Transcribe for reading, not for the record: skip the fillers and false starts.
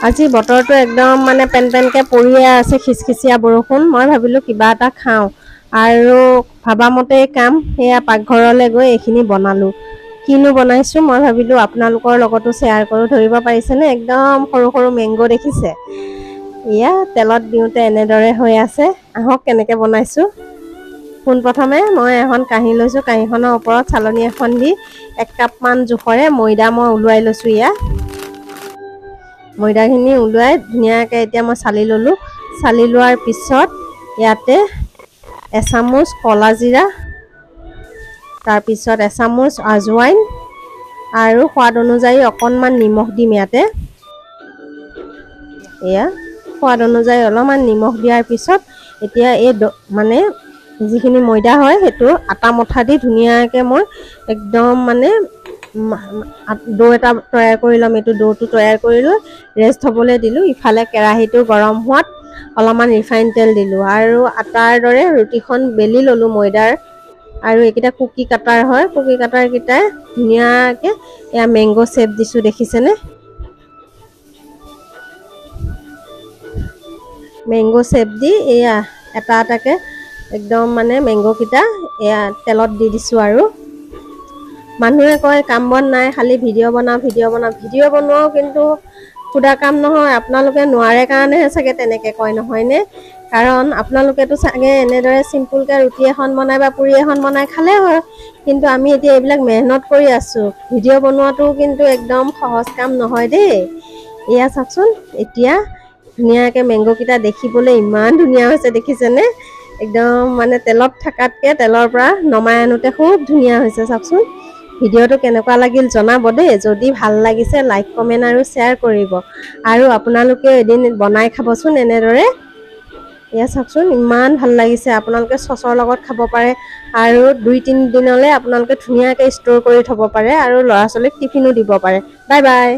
আজি বতৰটো একদম মানে পেনপেনকে পৰিয়ে আছে, খিচখিচিয়া বৰষুণ। মই ভাবিলোঁ কিবা এটা খাওঁ আৰু ভাবামতেই কাম সেয়া পাকঘৰলৈ গৈ এইখিনি বনালোঁ। কিনো বনাইছোঁ মই ভাবিলোঁ আপোনালোকৰ লগতো শ্বেয়াৰ কৰোঁ। ধৰিব পাৰিছেনে? একদম সৰু সৰু মেংগ' দেখিছে? এয়া তেলত দিওঁতে এনেদৰে হৈ আছে। আহক কেনেকৈ বনাইছোঁ। পোনপ্ৰথমে মই এখন কাঁহী লৈছোঁ। কাঁহীখনৰ ওপৰত চালনী এখন দি 1 কাপমান জোখৰে ময়দা মই ওলোৱাই লৈছোঁ। ময়দাখিনি ওলোৱাই ধুনীয়াকৈ এতিয়া মই চালি ল'লোঁ। চালি লোৱাৰ পিছত ইয়াতে এচামুচ ক'লা জিৰা, তাৰপিছত এচামুচ আজৱাইন আৰু সোৱাদ অনুযায়ী অকণমান নিমখ দিম ইয়াতে। এয়া সোৱাদ অনুযায়ী অলপমান নিমখ দিয়াৰ পিছত এতিয়া এই মানে যিখিনি ময়দা হয় সেইটো আটা মঠা দি ধুনীয়াকৈ মই একদম মানে ডো এটা তৈয়াৰ কৰি ল'ম। এইটো ডোটো তৈয়াৰ কৰি লৈ ৰেষ্ট হ'বলৈ দিলোঁ। ইফালে কেৰাহীটো গৰম হোৱাত অলপমান ৰিফাইন তেল দিলোঁ আৰু আটাৰ দৰে ৰুটিখন বেলি ল'লোঁ ময়দাৰ। আৰু এইকেইটা কুকি কাটাৰ হয়। কুকি কাটাৰকেইটাই ধুনীয়াকৈ এয়া মেংগ' শ্বেপ দিছোঁ, দেখিছেনে? মেংগ' শ্বেপ দি এয়া এটা এটাকৈ একদম মানে মেংগ'কেইটা এয়া তেলত দি দিছোঁ। আৰু মানুহে কয় কাম বন নাই, খালি ভিডিঅ' বনাওঁ। ভিডিঅ' বনোৱাও কিন্তু খুদা কাম নহয়। আপোনালোকে নোৱাৰে কাৰণেহে চাগে তেনেকৈ কয়, নহয়নে? কাৰণ আপোনালোকেতো চাগে এনেদৰে চিম্পুলকৈ ৰুটি এখন বনাই বা পুৰি এখন বনাই খালে হয়। কিন্তু আমি এতিয়া এইবিলাক মেহনত কৰি আছোঁ। ভিডিঅ' বনোৱাটো কিন্তু একদম সহজ কাম নহয় দেই। এয়া চাওকচোন, এতিয়া ধুনীয়াকৈ মেংগ'কেইটা দেখিবলৈ ইমান ধুনীয়া হৈছে, দেখিছেনে? একদম মানে তেলত থকাতকৈ তেলৰ পৰা নমাই আনোতে খুব ধুনীয়া হৈছে। চাওকচোন, ভিডিঅ'টো কেনেকুৱা লাগিল জনাব দেই। যদি ভাল লাগিছে লাইক, কমেণ্ট আৰু শ্বেয়াৰ কৰিব। আৰু আপোনালোকে এদিন বনাই খাবচোন এনেদৰে। এয়া চাওকচোন, ইমান ভাল লাগিছে। আপোনালোকে চচৰ লগত খাব পাৰে আৰু 2-3 দিনলৈ আপোনালোকে ধুনীয়াকৈ ষ্ট'ৰ কৰি থ'ব পাৰে আৰু ল'ৰা ছোৱালীক টিফিনো দিব পাৰে। Bye bye.